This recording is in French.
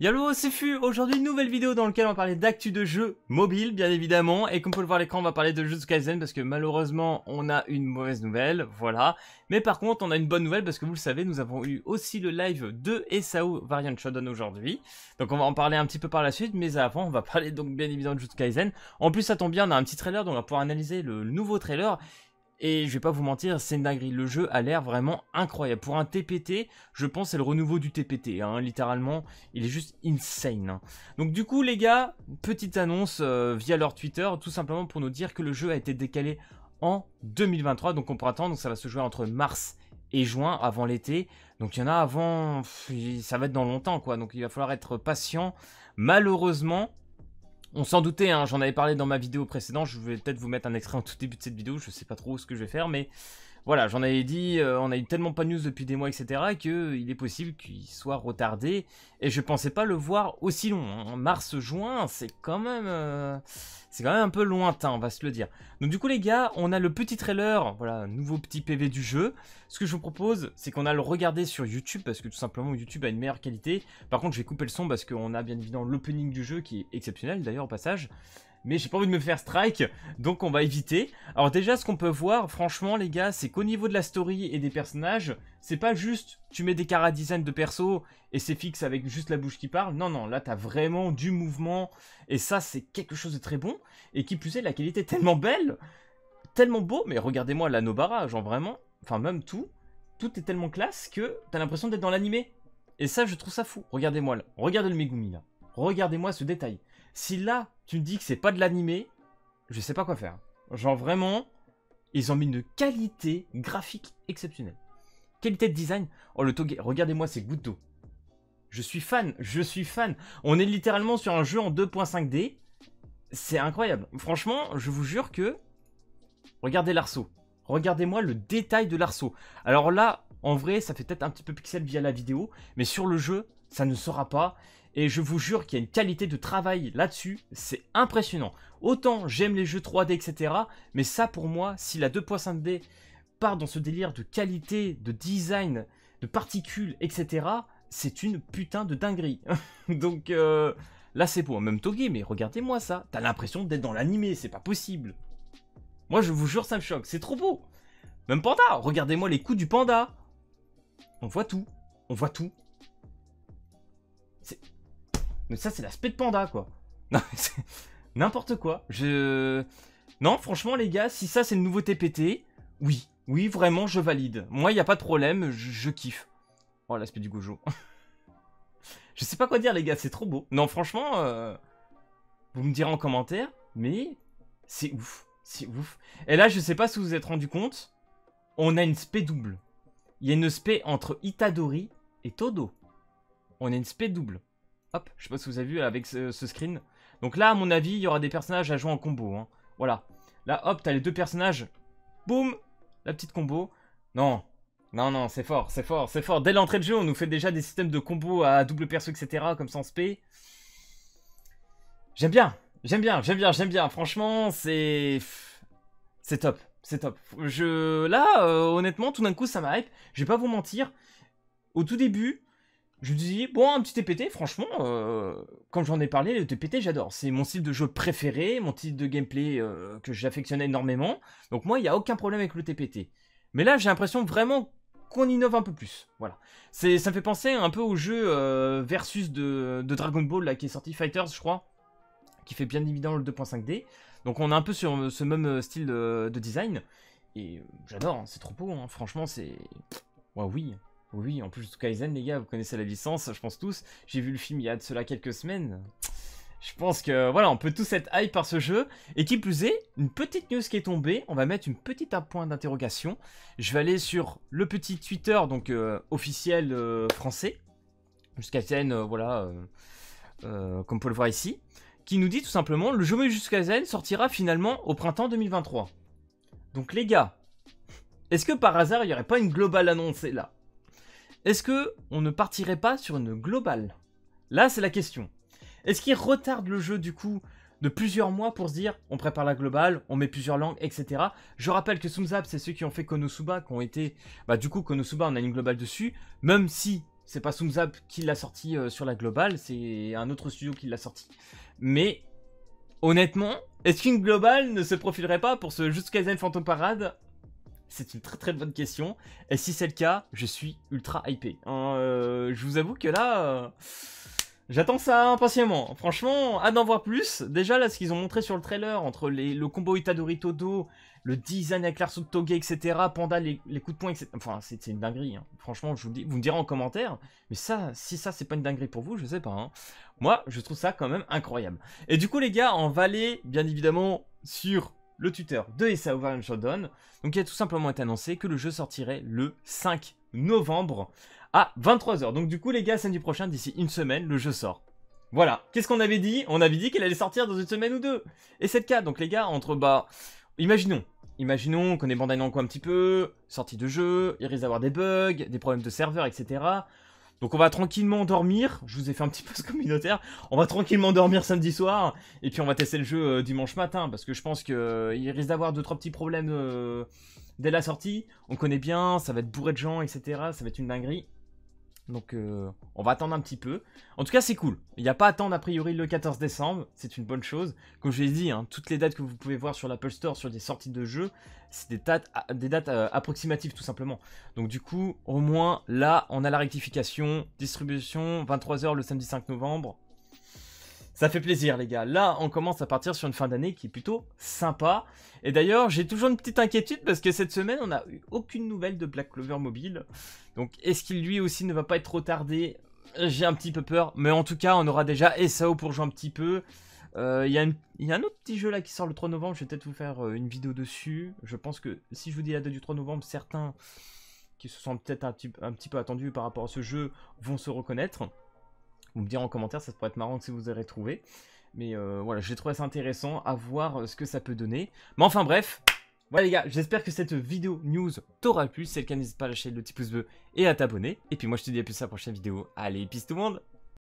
Yallo, c'est Fu. Aujourd'hui, nouvelle vidéo dans laquelle on va parler d'actu de jeux mobiles, bien évidemment. Et comme vous pouvez le voir à l'écran, on va parler de Jujutsu Kaisen parce que malheureusement, on a une mauvaise nouvelle, voilà. Mais par contre, on a une bonne nouvelle parce que vous le savez, nous avons eu aussi le live de Esao Variant Shodown aujourd'hui. Donc on va en parler un petit peu par la suite, mais avant, on va parler donc bien évidemment de Jujutsu Kaisen. En plus, ça tombe bien, on a un petit trailer, donc on va pouvoir analyser le nouveau trailer. Et je vais pas vous mentir, c'est une dinguerie. Le jeu a l'air vraiment incroyable. Pour un TPT, je pense que c'est le renouveau du TPT. Hein. Littéralement, il est juste insane. Hein. Donc du coup, les gars, petite annonce via leur Twitter, tout simplement pour nous dire que le jeu a été décalé en 2023. Donc on pourra attendre, donc ça va se jouer entre mars et juin, avant l'été. Donc il y en a avant, ça va être dans longtemps, quoi. Donc il va falloir être patient. Malheureusement... On s'en doutait, hein, j'en avais parlé dans ma vidéo précédente, je vais peut-être vous mettre un extrait en tout début de cette vidéo, je sais pas trop ce que je vais faire, mais voilà, j'en avais dit, on a eu tellement pas de news depuis des mois, etc., qu'il est possible qu'il soit retardé, et je pensais pas le voir aussi long, hein. Mars-juin, c'est quand même un peu lointain, on va se le dire. Donc du coup les gars, on a le petit trailer, voilà, nouveau petit PV du jeu. Ce que je vous propose, c'est qu'on a le regarder sur YouTube, parce que tout simplement YouTube a une meilleure qualité. Par contre, je vais couper le son, parce qu'on a bien évidemment l'opening du jeu, qui est exceptionnel d'ailleurs au passage. Mais j'ai pas envie de me faire strike, donc on va éviter. Alors déjà, ce qu'on peut voir, franchement les gars, c'est qu'au niveau de la story et des personnages, c'est pas juste tu mets des chara design de perso et c'est fixe avec juste la bouche qui parle. Non, non, là t'as vraiment du mouvement et ça c'est quelque chose de très bon. Et qui plus est, la qualité est tellement belle, tellement beau, mais regardez-moi la Nobara, genre vraiment, enfin même tout est tellement classe que t'as l'impression d'être dans l'animé. Et ça, je trouve ça fou. Regardez-moi là, regardez le Megumi là, regardez-moi ce détail. Si là, tu me dis que c'est pas de l'animé, je sais pas quoi faire. Genre vraiment, ils ont mis une qualité graphique exceptionnelle. Qualité de design. Oh le Toge, regardez-moi ces gouttes d'eau. Je suis fan, je suis fan. On est littéralement sur un jeu en 2.5D. C'est incroyable. Franchement, je vous jure que... Regardez l'arceau. Regardez-moi le détail de l'arceau. Alors là, en vrai, ça fait peut-être un petit peu pixel via la vidéo, mais sur le jeu, ça ne sera pas. Et je vous jure qu'il y a une qualité de travail là-dessus, c'est impressionnant. Autant j'aime les jeux 3D, etc. Mais ça, pour moi, si la 2.5D part dans ce délire de qualité, de design, de particules, etc., c'est une putain de dinguerie. Donc là, c'est beau. Même Toge, mais regardez-moi ça. T'as l'impression d'être dans l'animé, c'est pas possible. Moi, je vous jure, ça me choque. C'est trop beau. Même Panda, regardez-moi les coups du panda. On voit tout. On voit tout. Mais ça, c'est l'aspect de panda, quoi. Non, c'est n'importe quoi. Non, franchement, les gars, si ça, c'est le nouveau TPT, oui. Oui, vraiment, je valide. Moi, il n'y a pas de problème, je kiffe. Oh, l'aspect du Gojo. Je sais pas quoi dire, les gars, c'est trop beau. Non, franchement, vous me direz en commentaire, mais c'est ouf. C'est ouf. Et là, je sais pas si vous vous êtes rendu compte, on a une spé double. Il y a une spé entre Itadori et Todo. On a une spé double. Hop, je sais pas si vous avez vu avec ce screen. Donc là, à mon avis, il y aura des personnages à jouer en combo. Hein. Voilà. Là, hop, t'as les deux personnages. Boum, la petite combo. Non, non, non, c'est fort, c'est fort, c'est fort. Dès l'entrée de jeu, on nous fait déjà des systèmes de combo à double perso, etc. Comme ça en spé. J'aime bien, j'aime bien, j'aime bien, j'aime bien. Franchement, c'est top, c'est top. Là, honnêtement, tout d'un coup, ça m'a hype. Je vais pas vous mentir. Au tout début... Je me dis, bon, un petit TPT, franchement, comme j'en ai parlé, le TPT, j'adore. C'est mon style de jeu préféré, mon style de gameplay que j'affectionne énormément. Donc moi, il n'y a aucun problème avec le TPT. Mais là, j'ai l'impression vraiment qu'on innove un peu plus. Voilà. Ça me fait penser un peu au jeu Versus de Dragon Ball, là, qui est sorti, Fighters, je crois, qui fait bien évidemment le 2.5D. Donc on est un peu sur ce même style de design. Et j'adore, hein, c'est trop beau, hein. Franchement, c'est... Ouais, oui. Oui, en plus, Kaisen, les gars, vous connaissez la licence, je pense tous. J'ai vu le film il y a de cela quelques semaines. Je pense que, voilà, on peut tous être hype par ce jeu. Et qui plus est, une petite news qui est tombée. On va mettre une petite point d'interrogation. Je vais aller sur le petit Twitter, donc officiel français. Jusqu'à Kaisen, voilà, comme on peut le voir ici. Qui nous dit tout simplement, le jeu Jujutsu Kaisen sortira finalement au printemps 2023. Donc les gars, est-ce que par hasard, il n'y aurait pas une globale annoncée là ? Est-ce que on ne partirait pas sur une globale? Là, c'est la question. Est-ce qu'ils retardent le jeu, du coup, de plusieurs mois pour se dire, on prépare la globale, on met plusieurs langues, etc. Je rappelle que Sumzap, c'est ceux qui ont fait Konosuba, qui ont été... Bah, du coup, Konosuba, on a une globale dessus, même si c'est pas Thumbs Up qui l'a sorti sur la globale, c'est un autre studio qui l'a sorti. Mais honnêtement, est-ce qu'une globale ne se profilerait pas pour ce Jujutsu Kaisen Phantom Parade? C'est une très très bonne question. Et si c'est le cas, je suis ultra hypé. Je vous avoue que là, j'attends ça impatiemment. Franchement, hâte d'en voir plus. Déjà là, ce qu'ils ont montré sur le trailer, entre le combo Itadori Todo, le design avec l'arceau de Toge, etc. Panda, les coups de poing, etc. Enfin, c'est une dinguerie. Hein. Franchement, je vous dis, vous me direz en commentaire. Mais ça, si ça c'est pas une dinguerie pour vous, je sais pas. Hein. Moi, je trouve ça quand même incroyable. Et du coup, les gars, on va aller, bien évidemment, sur le Twitter de Isao Variant Shodown. Donc il a tout simplement été annoncé que le jeu sortirait le 5 novembre à 23 h. Donc du coup les gars, samedi prochain, d'ici une semaine, le jeu sort. Voilà, qu'est-ce qu'on avait dit? On avait dit qu'il allait sortir dans une semaine ou deux. Et c'est le cas, donc les gars, entre imaginons qu'on est Bandai Namco un petit peu, sortie de jeu, il risque d'avoir des bugs, des problèmes de serveur, etc. Donc on va tranquillement dormir, je vous ai fait un petit post communautaire, on va tranquillement dormir samedi soir, et puis on va tester le jeu dimanche matin, parce que je pense qu'il risque d'avoir 2-3 petits problèmes dès la sortie, on connaît bien, ça va être bourré de gens, etc., ça va être une dinguerie. Donc on va attendre un petit peu. En tout cas c'est cool, il n'y a pas à attendre a priori le 14 décembre, c'est une bonne chose. Comme je l'ai dit, hein, toutes les dates que vous pouvez voir sur l'Apple Store sur des sorties de jeux, c'est des dates approximatives tout simplement. Donc du coup, au moins là on a la rectification, distribution, 23 h le samedi 5 novembre. Ça fait plaisir les gars, là on commence à partir sur une fin d'année qui est plutôt sympa. Et d'ailleurs j'ai toujours une petite inquiétude parce que cette semaine on n'a eu aucune nouvelle de Black Clover Mobile. Donc est-ce qu'il lui aussi ne va pas être retardé? J'ai un petit peu peur, mais en tout cas on aura déjà SAO pour jouer un petit peu. Il y a un autre petit jeu là qui sort le 3 novembre, je vais peut-être vous faire une vidéo dessus. Je pense que si je vous dis la date du 3 novembre, certains qui se sont peut-être un petit peu attendus par rapport à ce jeu vont se reconnaître. Vous me direz en commentaire, ça pourrait être marrant si vous avez trouvé. Mais voilà, j'ai trouvé ça intéressant à voir ce que ça peut donner. Mais enfin bref, voilà les gars, j'espère que cette vidéo news t'aura plu. Si c'est le cas, n'hésite pas à lâcher le petit pouce bleu et à t'abonner. Et puis moi je te dis à plus à la prochaine vidéo. Allez, peace tout le monde!